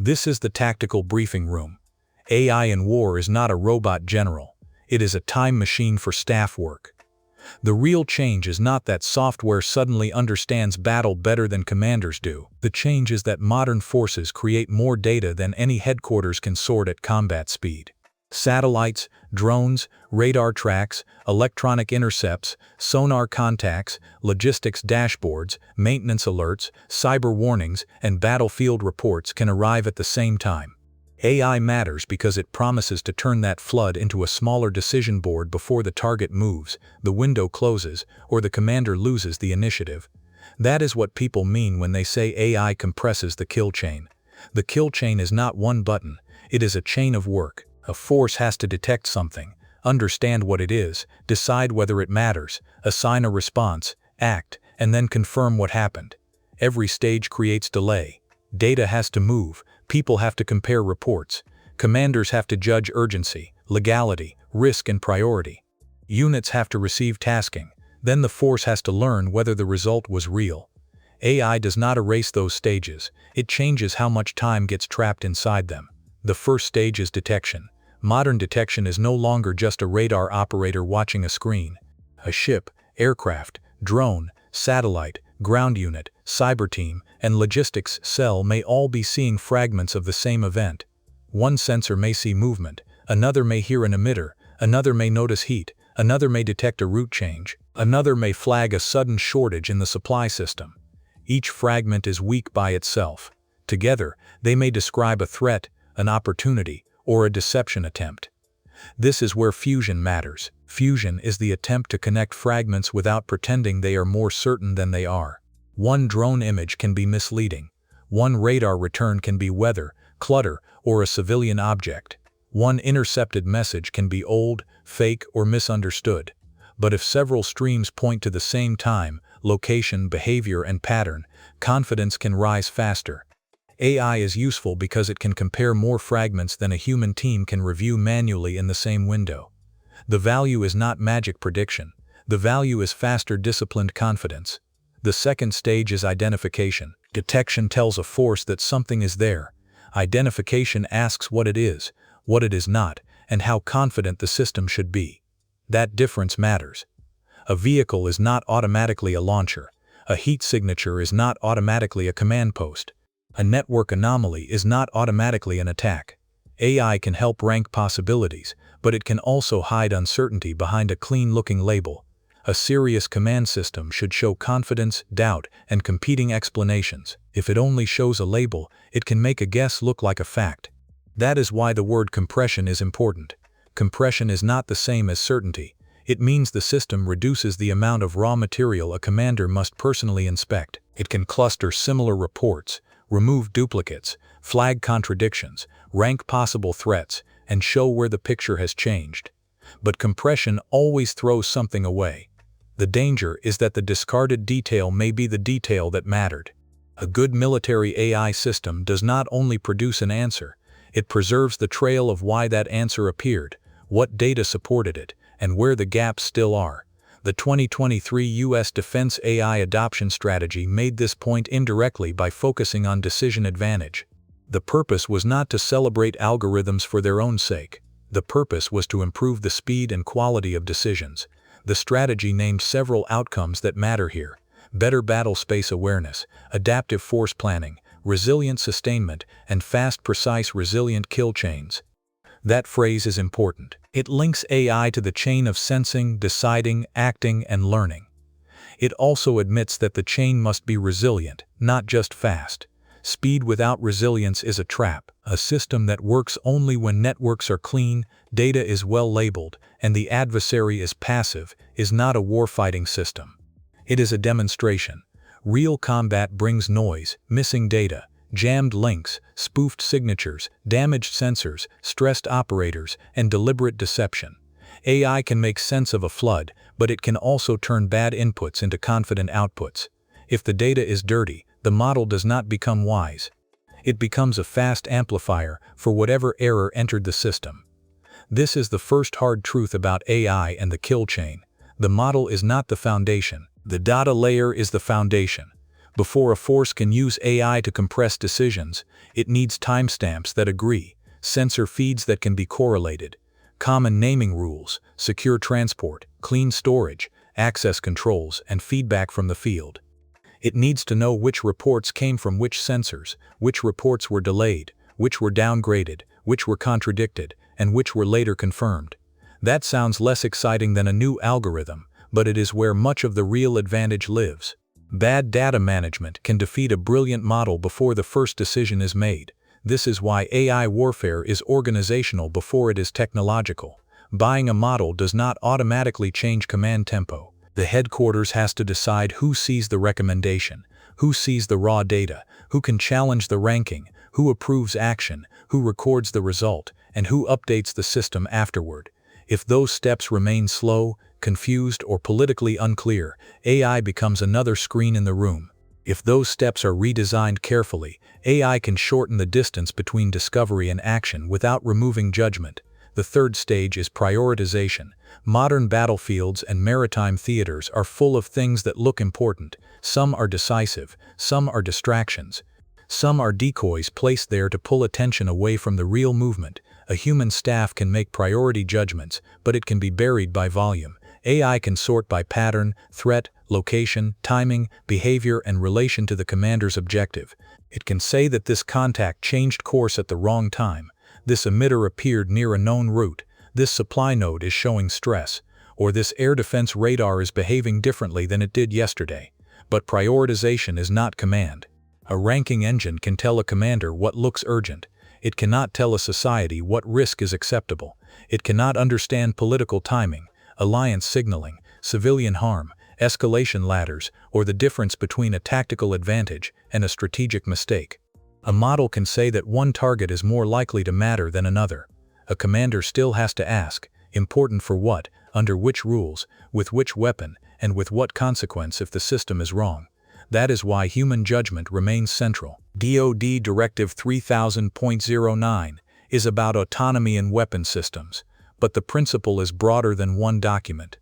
This is the tactical briefing room. AI in war is not a robot general. It is a time machine for staff work. The real change is not that software suddenly understands battle better than commanders do. The change is that modern forces create more data than any headquarters can sort at combat speed. Satellites, drones, radar tracks, electronic intercepts, sonar contacts, logistics dashboards, maintenance alerts, cyber warnings, and battlefield reports can arrive at the same time. AI matters because it promises to turn that flood into a smaller decision board before the target moves, the window closes, or the commander loses the initiative. That is what people mean when they say AI compresses the kill chain. The kill chain is not one button, it is a chain of work. A force has to detect something, understand what it is, decide whether it matters, assign a response, act, and then confirm what happened. Every stage creates delay. Data has to move, people have to compare reports, commanders have to judge urgency, legality, risk, and priority. Units have to receive tasking, then the force has to learn whether the result was real. AI does not erase those stages, it changes how much time gets trapped inside them. The first stage is detection. Modern detection is no longer just a radar operator watching a screen. A ship, aircraft, drone, satellite, ground unit, cyber team, and logistics cell may all be seeing fragments of the same event. One sensor may see movement, another may hear an emitter, another may notice heat, another may detect a route change, another may flag a sudden shortage in the supply system. Each fragment is weak by itself. Together, they may describe a threat, an opportunity, or a deception attempt. This is where fusion matters. Fusion is the attempt to connect fragments without pretending they are more certain than they are. One drone image can be misleading. One radar return can be weather, clutter, or a civilian object. One intercepted message can be old, fake, or misunderstood. But if several streams point to the same time, location, behavior, and pattern, confidence can rise faster. AI is useful because it can compare more fragments than a human team can review manually in the same window. The value is not magic prediction. The value is faster, disciplined confidence. The second stage is identification. Detection tells a force that something is there. Identification asks what it is not, and how confident the system should be. That difference matters. A vehicle is not automatically a launcher. A heat signature is not automatically a command post. A network anomaly is not automatically an attack. AI can help rank possibilities, but it can also hide uncertainty behind a clean-looking label. A serious command system should show confidence, doubt, and competing explanations. If it only shows a label, it can make a guess look like a fact. That is why the word compression is important. Compression is not the same as certainty. It means the system reduces the amount of raw material a commander must personally inspect. It can cluster similar reports, remove duplicates, flag contradictions, rank possible threats, and show where the picture has changed. But compression always throws something away. The danger is that the discarded detail may be the detail that mattered. A good military AI system does not only produce an answer, it preserves the trail of why that answer appeared, what data supported it, and where the gaps still are. The 2023 U.S. Defense AI Adoption Strategy made this point indirectly by focusing on decision advantage. The purpose was not to celebrate algorithms for their own sake. The purpose was to improve the speed and quality of decisions. The strategy named several outcomes that matter here: better battle space awareness, adaptive force planning, resilient sustainment, and fast, precise, resilient kill chains. That phrase is important. It links AI to the chain of sensing, deciding, acting, and learning. It also admits that the chain must be resilient, not just fast. Speed without resilience is a trap. A system that works only when networks are clean, data is well labeled, and the adversary is passive, is not a warfighting system. It is a demonstration. Real combat brings noise, missing data, jammed links, spoofed signatures, damaged sensors, stressed operators, and deliberate deception. AI can make sense of a flood, but it can also turn bad inputs into confident outputs. If the data is dirty, the model does not become wise. It becomes a fast amplifier for whatever error entered the system. This is the first hard truth about AI and the kill chain. The model is not the foundation. The data layer is the foundation. Before a force can use AI to compress decisions, it needs timestamps that agree, sensor feeds that can be correlated, common naming rules, secure transport, clean storage, access controls, and feedback from the field. It needs to know which reports came from which sensors, which reports were delayed, which were downgraded, which were contradicted, and which were later confirmed. That sounds less exciting than a new algorithm, but it is where much of the real advantage lives. Bad data management can defeat a brilliant model before the first decision is made. This is why AI warfare is organizational before it is technological. Buying a model does not automatically change command tempo. The headquarters has to decide who sees the recommendation, who sees the raw data, who can challenge the ranking, who approves action, who records the result, and who updates the system afterward. If those steps remain slow, confused, or politically unclear, AI becomes another screen in the room. If those steps are redesigned carefully, AI can shorten the distance between discovery and action without removing judgment. The third stage is prioritization. Modern battlefields and maritime theaters are full of things that look important. Some are decisive, some are distractions. Some are decoys placed there to pull attention away from the real movement. A human staff can make priority judgments, but it can be buried by volume. AI can sort by pattern, threat, location, timing, behavior, and relation to the commander's objective. It can say that this contact changed course at the wrong time. This emitter appeared near a known route. This supply node is showing stress. Or this air defense radar is behaving differently than it did yesterday. But prioritization is not command. A ranking engine can tell a commander what looks urgent. It cannot tell a society what risk is acceptable. It cannot understand political timing, alliance signaling, civilian harm, escalation ladders, or the difference between a tactical advantage and a strategic mistake. A model can say that one target is more likely to matter than another. A commander still has to ask, important for what, under which rules, with which weapon, and with what consequence if the system is wrong. That is why human judgment remains central. DoD Directive 3000.09 is about autonomy in weapon systems, but the principle is broader than one document.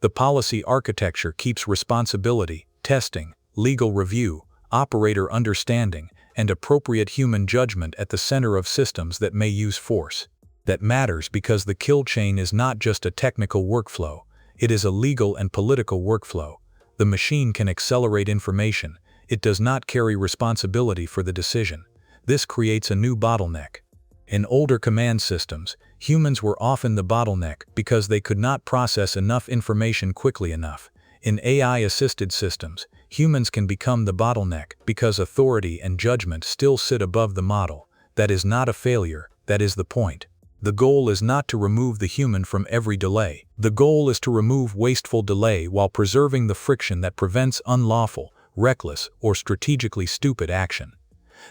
The policy architecture keeps responsibility, testing, legal review, operator understanding, and appropriate human judgment at the center of systems that may use force. That matters because the kill chain is not just a technical workflow, it is a legal and political workflow. The machine can accelerate information, it does not carry responsibility for the decision. This creates a new bottleneck. In older command systems, humans were often the bottleneck because they could not process enough information quickly enough. In AI-assisted systems, humans can become the bottleneck because authority and judgment still sit above the model. That is not a failure, that is the point. The goal is not to remove the human from every delay. The goal is to remove wasteful delay while preserving the friction that prevents unlawful, reckless, or strategically stupid action.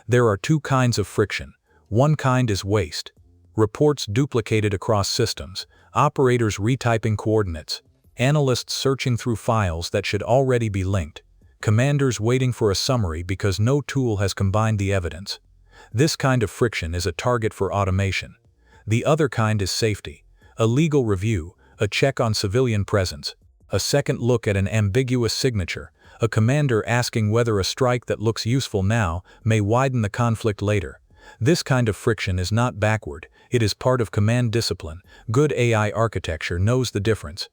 There are two kinds of friction. One kind is waste. Reports duplicated across systems, operators retyping coordinates, analysts searching through files that should already be linked, commanders waiting for a summary because no tool has combined the evidence. This kind of friction is a target for automation. The other kind is safety. A legal review, a check on civilian presence, a second look at an ambiguous signature, a commander asking whether a strike that looks useful now may widen the conflict later. This kind of friction is not backward, it is part of command discipline. Good AI architecture knows the difference.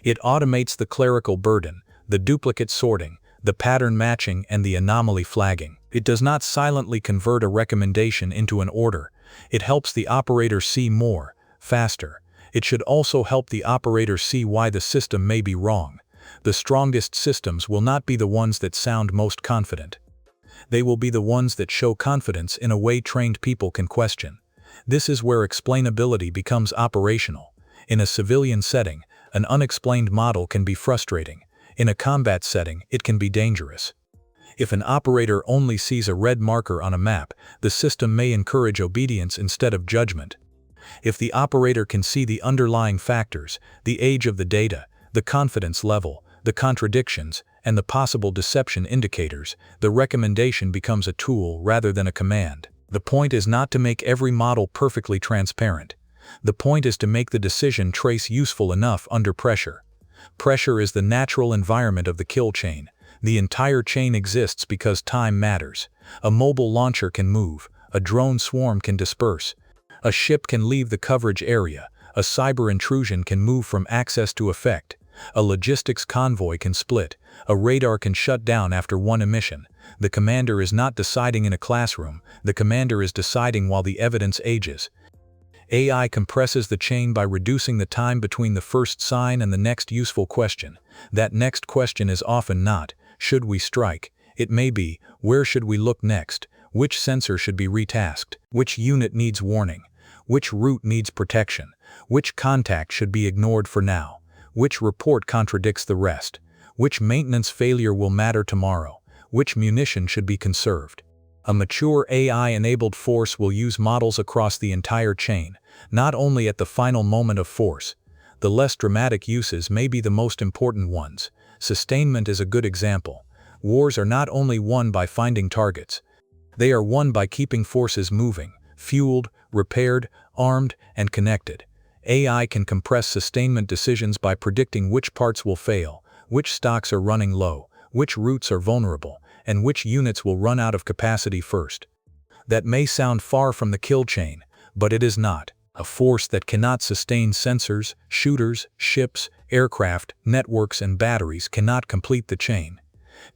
It automates the clerical burden, the duplicate sorting, the pattern matching, and the anomaly flagging. It does not silently convert a recommendation into an order. It helps the operator see more, faster. It should also help the operator see why the system may be wrong. The strongest systems will not be the ones that sound most confident. They will be the ones that show confidence in a way trained people can question. This is where explainability becomes operational. In a civilian setting, an unexplained model can be frustrating. In a combat setting, it can be dangerous. If an operator only sees a red marker on a map, the system may encourage obedience instead of judgment. If the operator can see the underlying factors, the age of the data, the confidence level, the contradictions, and the possible deception indicators, the recommendation becomes a tool rather than a command. The point is not to make every model perfectly transparent. The point is to make the decision trace useful enough under pressure. Pressure is the natural environment of the kill chain. The entire chain exists because time matters. A mobile launcher can move, a drone swarm can disperse, a ship can leave the coverage area, a cyber intrusion can move from access to effect, a logistics convoy can split, a radar can shut down after one emission. The commander is not deciding in a classroom, the commander is deciding while the evidence ages. AI compresses the chain by reducing the time between the first sign and the next useful question. That next question is often not, should we strike? It may be, where should we look next? Which sensor should be retasked? Which unit needs warning? Which route needs protection? Which contact should be ignored for now? Which report contradicts the rest? Which maintenance failure will matter tomorrow? Which munition should be conserved? A mature AI-enabled force will use models across the entire chain, not only at the final moment of force. The less dramatic uses may be the most important ones. Sustainment is a good example. Wars are not only won by finding targets. They are won by keeping forces moving, fueled, repaired, armed, and connected. AI can compress sustainment decisions by predicting which parts will fail, which stocks are running low, which routes are vulnerable, and which units will run out of capacity first. That may sound far from the kill chain, but it is not. A force that cannot sustain sensors, shooters, ships, aircraft, networks, and batteries cannot complete the chain.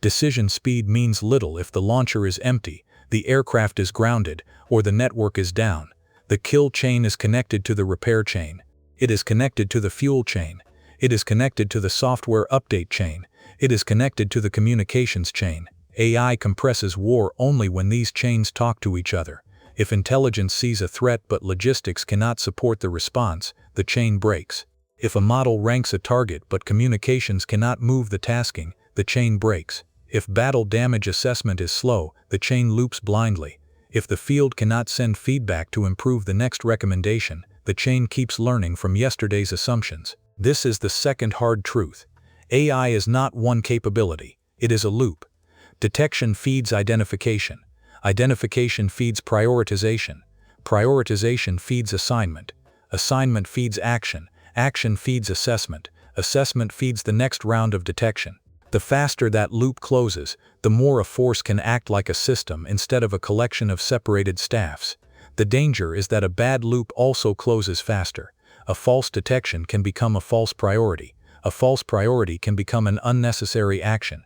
Decision speed means little if the launcher is empty, the aircraft is grounded, or the network is down. The kill chain is connected to the repair chain. It is connected to the fuel chain. It is connected to the software update chain. It is connected to the communications chain. AI compresses war only when these chains talk to each other. If intelligence sees a threat but logistics cannot support the response, the chain breaks. If a model ranks a target but communications cannot move the tasking, the chain breaks. If battle damage assessment is slow, the chain loops blindly. If the field cannot send feedback to improve the next recommendation, the chain keeps learning from yesterday's assumptions. This is the second hard truth. AI is not one capability, it is a loop. Detection feeds identification. Identification feeds prioritization. Prioritization feeds assignment. Assignment feeds action. Action feeds assessment. Assessment feeds the next round of detection. The faster that loop closes, the more a force can act like a system instead of a collection of separated staffs. The danger is that a bad loop also closes faster. A false detection can become a false priority. A false priority can become an unnecessary action.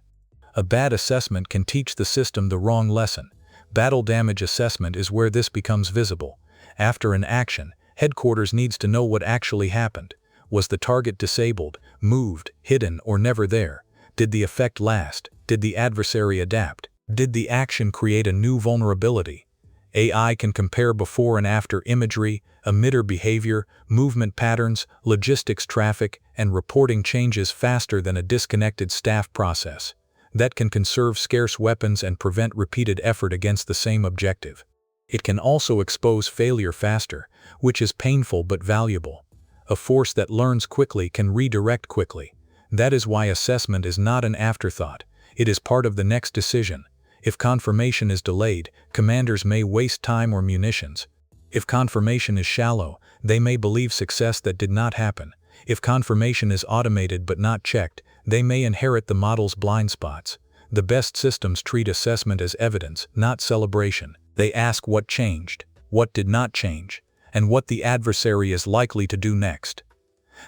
A bad assessment can teach the system the wrong lesson. Battle damage assessment is where this becomes visible. After an action, headquarters needs to know what actually happened. Was the target disabled, moved, hidden, or never there? Did the effect last? Did the adversary adapt? Did the action create a new vulnerability? AI can compare before and after imagery, emitter behavior, movement patterns, logistics traffic, and reporting changes faster than a disconnected staff process. That can conserve scarce weapons and prevent repeated effort against the same objective. It can also expose failure faster, which is painful but valuable. A force that learns quickly can redirect quickly. That is why assessment is not an afterthought. It is part of the next decision. If confirmation is delayed, commanders may waste time or munitions. If confirmation is shallow, they may believe success that did not happen. If confirmation is automated but not checked, they may inherit the model's blind spots. The best systems treat assessment as evidence, not celebration. They ask what changed, what did not change, and what the adversary is likely to do next.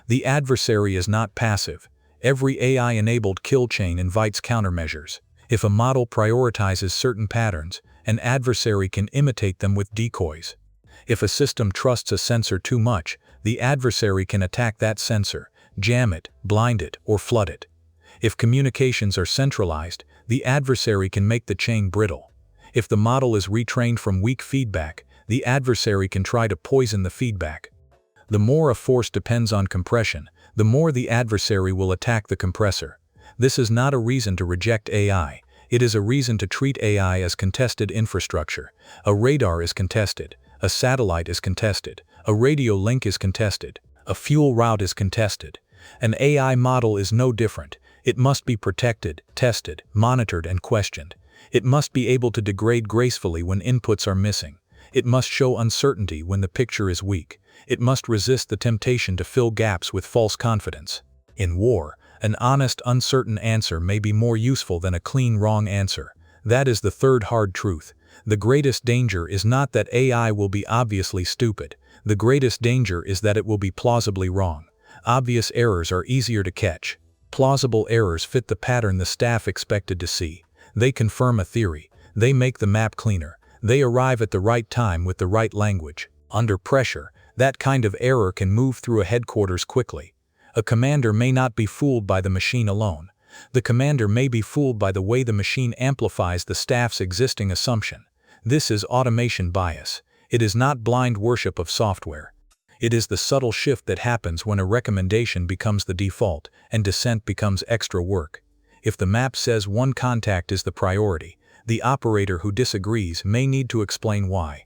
The adversary is not passive. Every AI-enabled kill chain invites countermeasures. If a model prioritizes certain patterns, an adversary can imitate them with decoys. If a system trusts a sensor too much, the adversary can attack that sensor, jam it, blind it, or flood it. If communications are centralized, the adversary can make the chain brittle. If the model is retrained from weak feedback, the adversary can try to poison the feedback. The more a force depends on compression, the more the adversary will attack the compressor. This is not a reason to reject AI. It is a reason to treat AI as contested infrastructure. A radar is contested. A satellite is contested. A radio link is contested. A fuel route is contested. An AI model is no different. It must be protected, tested, monitored, and questioned. It must be able to degrade gracefully when inputs are missing. It must show uncertainty when the picture is weak. It must resist the temptation to fill gaps with false confidence. In war, An honest, uncertain answer may be more useful than a clean wrong answer. That is the third hard truth. The greatest danger is not that AI will be obviously stupid. The greatest danger is that it will be plausibly wrong. Obvious errors are easier to catch. Plausible errors fit the pattern the staff expected to see. They confirm a theory. They make the map cleaner. They arrive at the right time with the right language. Under pressure, that kind of error can move through a headquarters quickly. A commander may not be fooled by the machine alone. The commander may be fooled by the way the machine amplifies the staff's existing assumption. This is automation bias. It is not blind worship of software. It is the subtle shift that happens when a recommendation becomes the default and dissent becomes extra work. If the map says one contact is the priority, the operator who disagrees may need to explain why.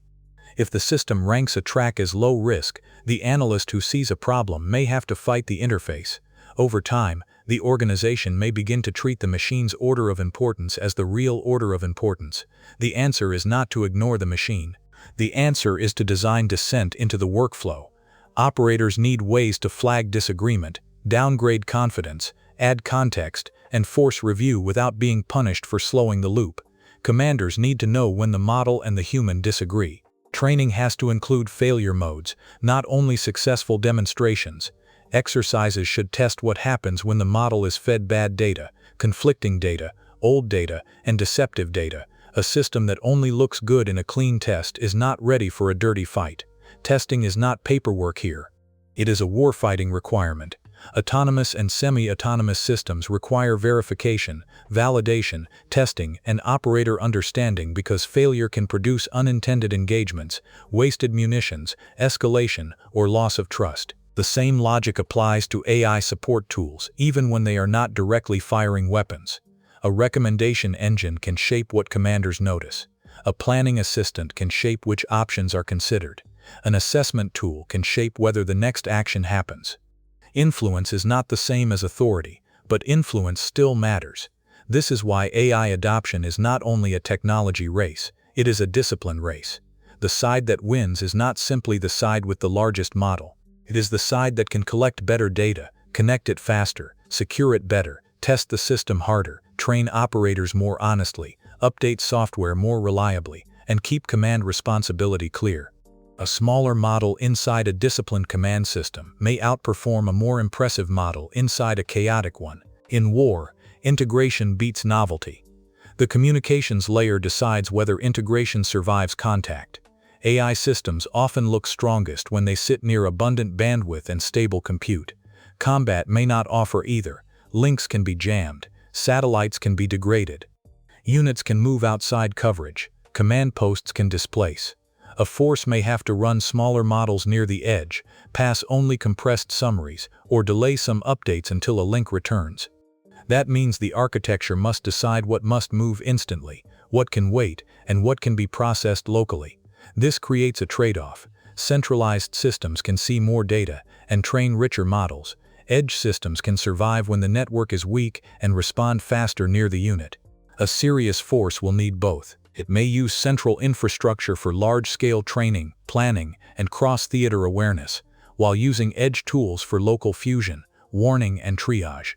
If the system ranks a track as low risk, the analyst who sees a problem may have to fight the interface. Over time, the organization may begin to treat the machine's order of importance as the real order of importance. The answer is not to ignore the machine. The answer is to design dissent into the workflow. Operators need ways to flag disagreement, downgrade confidence, add context, and force review without being punished for slowing the loop. Commanders need to know when the model and the human disagree. Training has to include failure modes, not only successful demonstrations. Exercises should test what happens when the model is fed bad data, conflicting data, old data, and deceptive data. A system that only looks good in a clean test is not ready for a dirty fight. Testing is not paperwork here. It is a warfighting requirement. Autonomous and semi-autonomous systems require verification, validation, testing, and operator understanding because failure can produce unintended engagements, wasted munitions, escalation, or loss of trust. The same logic applies to AI support tools, even when they are not directly firing weapons. A recommendation engine can shape what commanders notice. A planning assistant can shape which options are considered. An assessment tool can shape whether the next action happens. Influence is not the same as authority, but influence still matters. This is why AI adoption is not only a technology race, it is a discipline race. The side that wins is not simply the side with the largest model. It is the side that can collect better data, connect it faster, secure it better, test the system harder, train operators more honestly, update software more reliably, and keep command responsibility clear. A smaller model inside a disciplined command system may outperform a more impressive model inside a chaotic one. In war, integration beats novelty. The communications layer decides whether integration survives contact. AI systems often look strongest when they sit near abundant bandwidth and stable compute. Combat may not offer either. Links can be jammed. Satellites can be degraded. Units can move outside coverage. Command posts can displace. A force may have to run smaller models near the edge, pass only compressed summaries, or delay some updates until a link returns. That means the architecture must decide what must move instantly, what can wait, and what can be processed locally. This creates a trade-off. Centralized systems can see more data and train richer models. Edge systems can survive when the network is weak and respond faster near the unit. A serious force will need both. It may use central infrastructure for large-scale training, planning, and cross-theater awareness, while using edge tools for local fusion, warning, and triage.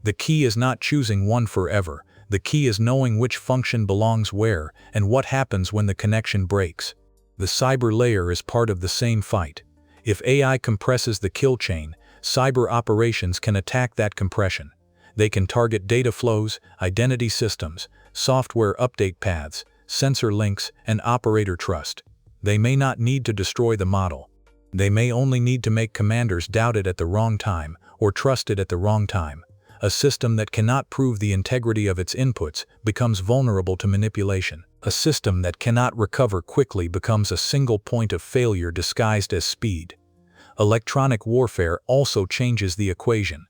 The key is not choosing one forever. The key is knowing which function belongs where and what happens when the connection breaks. The cyber layer is part of the same fight. If AI compresses the kill chain, cyber operations can attack that compression. They can target data flows, identity systems, software update paths, sensor links, and operator trust. They may not need to destroy the model. They may only need to make commanders doubt it at the wrong time or trust it at the wrong time. A system that cannot prove the integrity of its inputs becomes vulnerable to manipulation. A system that cannot recover quickly becomes a single point of failure disguised as speed. Electronic warfare also changes the equation.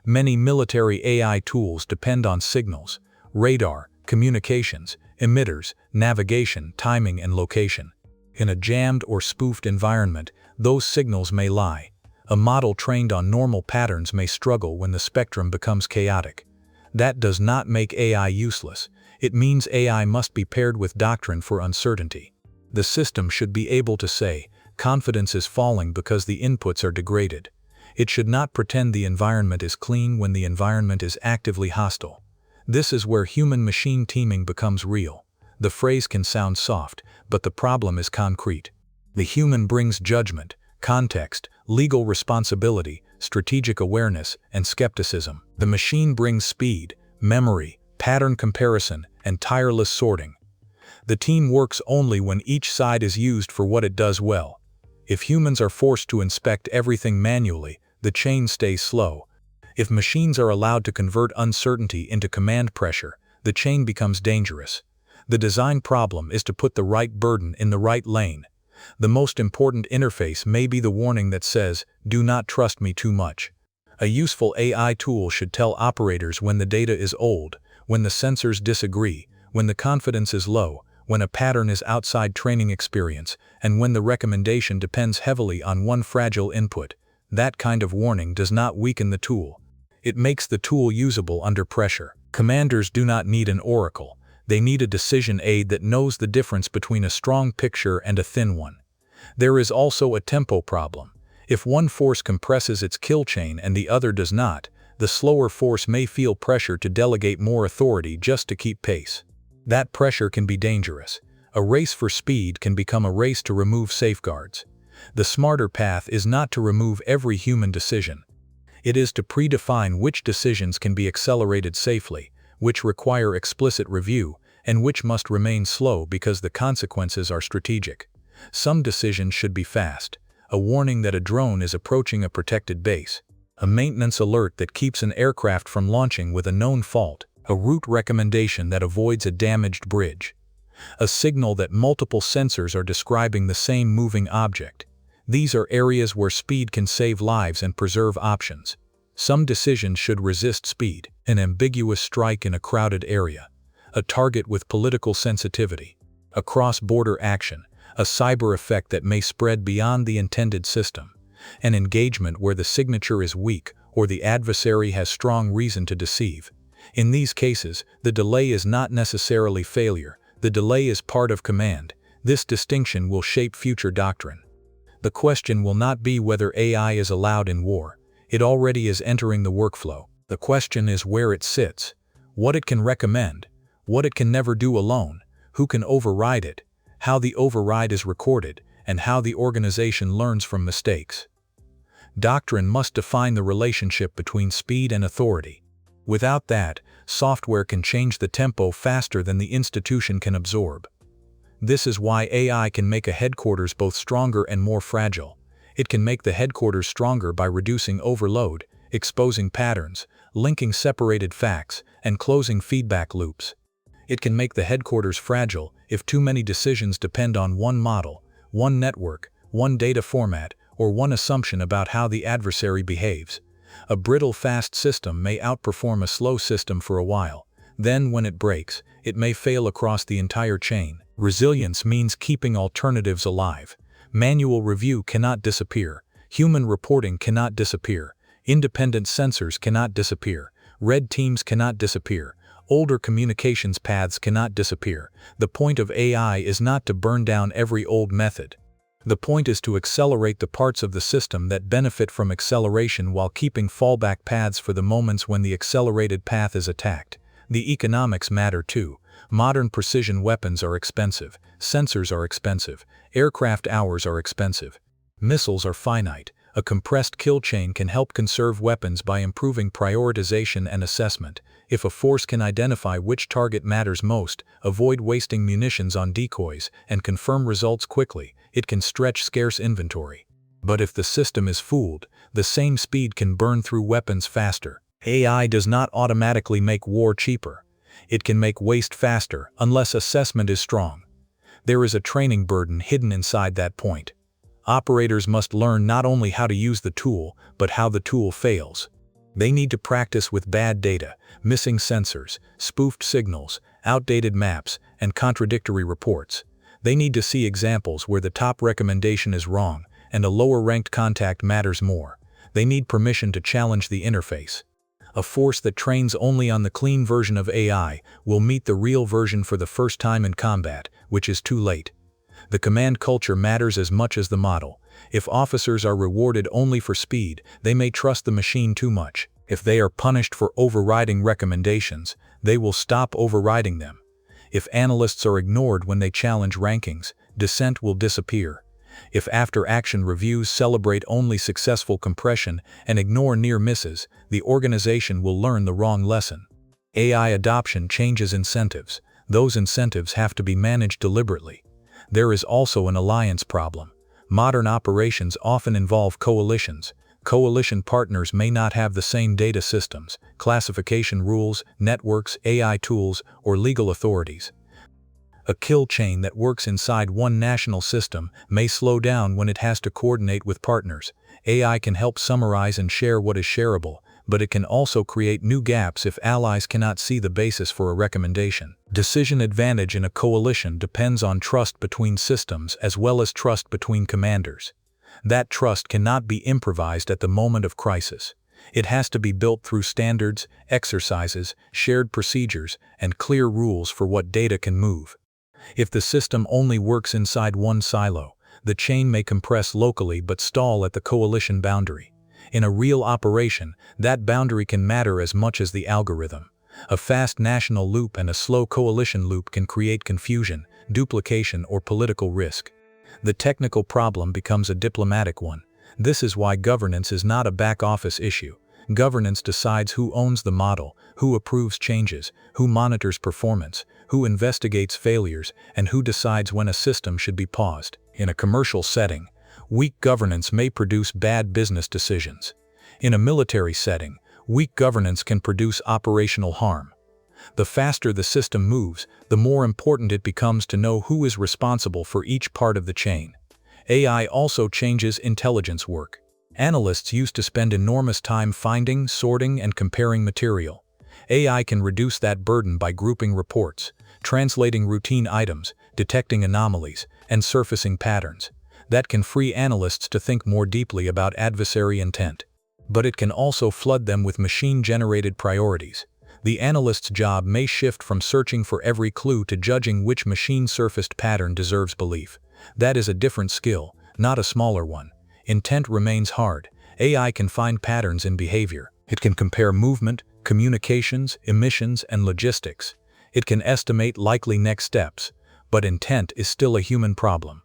Many military AI tools depend on signals, radar, communications, emitters, navigation, timing, and location. In a jammed or spoofed environment, those signals may lie. A model trained on normal patterns may struggle when the spectrum becomes chaotic. That does not make AI useless. It means AI must be paired with doctrine for uncertainty. The system should be able to say, confidence is falling because the inputs are degraded. It should not pretend the environment is clean when the environment is actively hostile. This is where human-machine teaming becomes real. The phrase can sound soft, but the problem is concrete. The human brings judgment, context, legal responsibility, strategic awareness, and skepticism. The machine brings speed, memory, pattern comparison, and tireless sorting. The team works only when each side is used for what it does well. If humans are forced to inspect everything manually, the chain stays slow. If machines are allowed to convert uncertainty into command pressure, the chain becomes dangerous. The design problem is to put the right burden in the right lane. The most important interface may be the warning that says, "Do not trust me too much." A useful AI tool should tell operators when the data is old, when the sensors disagree, when the confidence is low, when a pattern is outside training experience, and when the recommendation depends heavily on one fragile input. That kind of warning does not weaken the tool. It makes the tool usable under pressure. Commanders do not need an oracle. They need a decision aid that knows the difference between a strong picture and a thin one. There is also a tempo problem. If one force compresses its kill chain and the other does not, the slower force may feel pressure to delegate more authority just to keep pace. That pressure can be dangerous. A race for speed can become a race to remove safeguards. The smarter path is not to remove every human decision. It is to predefine which decisions can be accelerated safely, which require explicit review, and which must remain slow because the consequences are strategic. Some decisions should be fast. A warning that a drone is approaching a protected base. A maintenance alert that keeps an aircraft from launching with a known fault. A route recommendation that avoids a damaged bridge. A signal that multiple sensors are describing the same moving object. These are areas where speed can save lives and preserve options. Some decisions should resist speed, an ambiguous strike in a crowded area, a target with political sensitivity, a cross-border action, a cyber effect that may spread beyond the intended system, an engagement where the signature is weak or the adversary has strong reason to deceive. In these cases, the delay is not necessarily failure. The delay is part of command. This distinction will shape future doctrine. The question will not be whether AI is allowed in war. It already is entering the workflow. The question is where it sits, what it can recommend, what it can never do alone, who can override it, how the override is recorded, and how the organization learns from mistakes. Doctrine must define the relationship between speed and authority. Without that, software can change the tempo faster than the institution can absorb. This is why AI can make a headquarters both stronger and more fragile. It can make the headquarters stronger by reducing overload, exposing patterns, linking separated facts, and closing feedback loops. It can make the headquarters fragile if too many decisions depend on one model, one network, one data format, or one assumption about how the adversary behaves. A brittle fast system may outperform a slow system for a while. Then, when it breaks, it may fail across the entire chain. Resilience means keeping alternatives alive. Manual review cannot disappear. Human reporting cannot disappear. Independent sensors cannot disappear. Red teams cannot disappear. Older communications paths cannot disappear. The point of AI is not to burn down every old method. The point is to accelerate the parts of the system that benefit from acceleration while keeping fallback paths for the moments when the accelerated path is attacked. The economics matter too. Modern precision weapons are expensive, sensors are expensive, aircraft hours are expensive. Missiles are finite. A compressed kill chain can help conserve weapons by improving prioritization and assessment. If a force can identify which target matters most, avoid wasting munitions on decoys, and confirm results quickly, it can stretch scarce inventory. But if the system is fooled, the same speed can burn through weapons faster. AI does not automatically make war cheaper. It can make waste faster unless assessment is strong. There is a training burden hidden inside that point. Operators must learn not only how to use the tool, but how the tool fails. They need to practice with bad data, missing sensors, spoofed signals, outdated maps, and contradictory reports. They need to see examples where the top recommendation is wrong, and a lower-ranked contact matters more. They need permission to challenge the interface. A force that trains only on the clean version of AI will meet the real version for the first time in combat, which is too late. The command culture matters as much as the model. If officers are rewarded only for speed, they may trust the machine too much. If they are punished for overriding recommendations, they will stop overriding them. If analysts are ignored when they challenge rankings, dissent will disappear. If after-action reviews celebrate only successful compression and ignore near misses, the organization will learn the wrong lesson. AI adoption changes incentives. Those incentives have to be managed deliberately. There is also an alliance problem. Modern operations often involve coalitions. Coalition partners may not have the same data systems, classification rules, networks, AI tools, or legal authorities. A kill chain that works inside one national system may slow down when it has to coordinate with partners. AI can help summarize and share what is shareable, but it can also create new gaps if allies cannot see the basis for a recommendation. Decision advantage in a coalition depends on trust between systems as well as trust between commanders. That trust cannot be improvised at the moment of crisis. It has to be built through standards, exercises, shared procedures, and clear rules for what data can move. If the system only works inside one silo, the chain may compress locally but stall at the coalition boundary. In a real operation, that boundary can matter as much as the algorithm. A fast national loop and a slow coalition loop can create confusion, duplication, or political risk. The technical problem becomes a diplomatic one. This is why governance is not a back-office issue. Governance decides who owns the model, who approves changes, who monitors performance, who investigates failures, and who decides when a system should be paused. In a commercial setting, weak governance may produce bad business decisions. In a military setting, weak governance can produce operational harm. The faster the system moves, the more important it becomes to know who is responsible for each part of the chain. AI also changes intelligence work. Analysts used to spend enormous time finding, sorting, and comparing material. AI can reduce that burden by grouping reports, translating routine items, detecting anomalies, and surfacing patterns. That can free analysts to think more deeply about adversary intent. But it can also flood them with machine-generated priorities. The analyst's job may shift from searching for every clue to judging which machine-surfaced pattern deserves belief. That is a different skill, not a smaller one. Intent remains hard. AI can find patterns in behavior. It can compare movement, communications, emissions, and logistics. It can estimate likely next steps. But intent is still a human problem.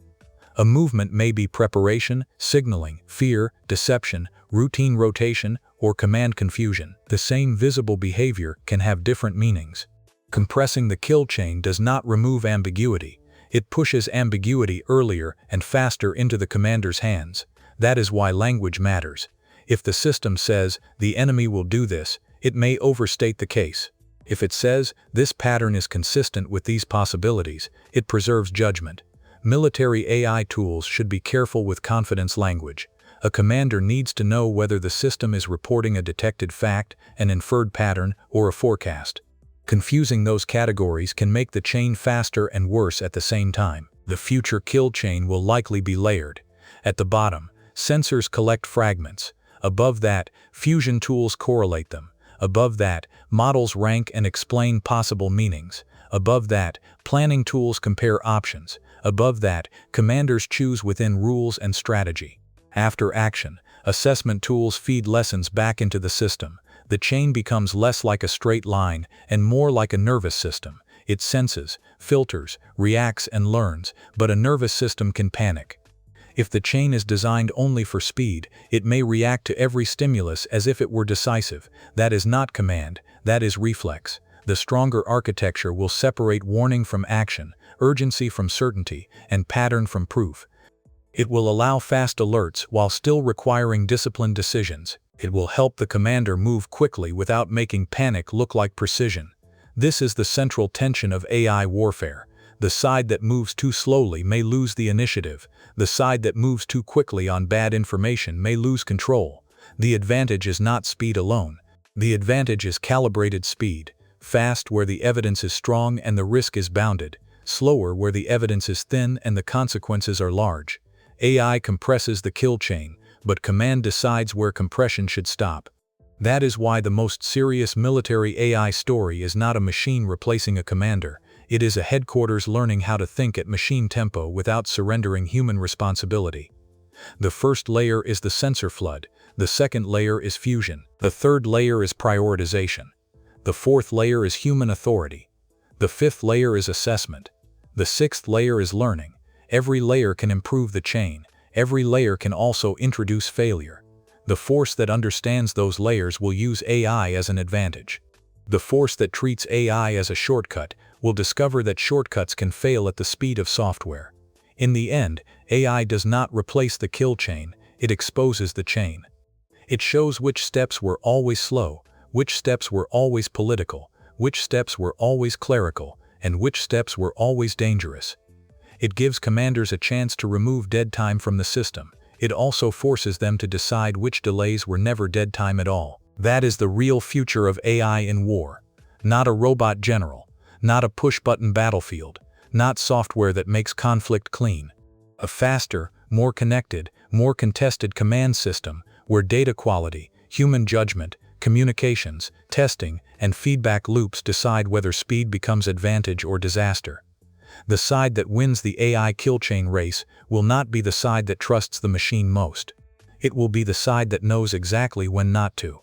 A movement may be preparation, signaling, fear, deception, routine rotation, or command confusion. The same visible behavior can have different meanings. Compressing the kill chain does not remove ambiguity. It pushes ambiguity earlier and faster into the commander's hands. That is why language matters. If the system says, "the enemy will do this," it may overstate the case. If it says, "this pattern is consistent with these possibilities," it preserves judgment. Military AI tools should be careful with confidence language. A commander needs to know whether the system is reporting a detected fact, an inferred pattern, or a forecast. Confusing those categories can make the chain faster and worse at the same time. The future kill chain will likely be layered. At the bottom, sensors collect fragments. Above that, fusion tools correlate them. Above that, models rank and explain possible meanings. Above that, planning tools compare options. Above that, commanders choose within rules and strategy. After action, assessment tools feed lessons back into the system. The chain becomes less like a straight line and more like a nervous system. It senses, filters, reacts, and learns, but a nervous system can panic. If the chain is designed only for speed, it may react to every stimulus as if it were decisive. That is not command, that is reflex. The stronger architecture will separate warning from action, urgency from certainty, and pattern from proof. It will allow fast alerts while still requiring disciplined decisions. It will help the commander move quickly without making panic look like precision. This is the central tension of AI warfare. The side that moves too slowly may lose the initiative. The side that moves too quickly on bad information may lose control. The advantage is not speed alone. The advantage is calibrated speed. Fast where the evidence is strong and the risk is bounded. Slower where the evidence is thin and the consequences are large. AI compresses the kill chain, but command decides where compression should stop. That is why the most serious military AI story is not a machine replacing a commander. It is a headquarters learning how to think at machine tempo without surrendering human responsibility. The first layer is the sensor flood, the second layer is fusion, the third layer is prioritization, the fourth layer is human authority, the fifth layer is assessment, the sixth layer is learning. Every layer can improve the chain, every layer can also introduce failure. The force that understands those layers will use AI as an advantage. The force that treats AI as a shortcut will discover that shortcuts can fail at the speed of software. In the end, AI does not replace the kill chain, it exposes the chain. It shows which steps were always slow, which steps were always political, which steps were always clerical, and which steps were always dangerous. It gives commanders a chance to remove dead time from the system. It also forces them to decide which delays were never dead time at all. That is the real future of AI in war. Not a robot general, not a push-button battlefield, not software that makes conflict clean. A faster, more connected, more contested command system where data quality, human judgment, communications, testing, and feedback loops decide whether speed becomes advantage or disaster. The side that wins the AI kill chain race will not be the side that trusts the machine most. It will be the side that knows exactly when not to.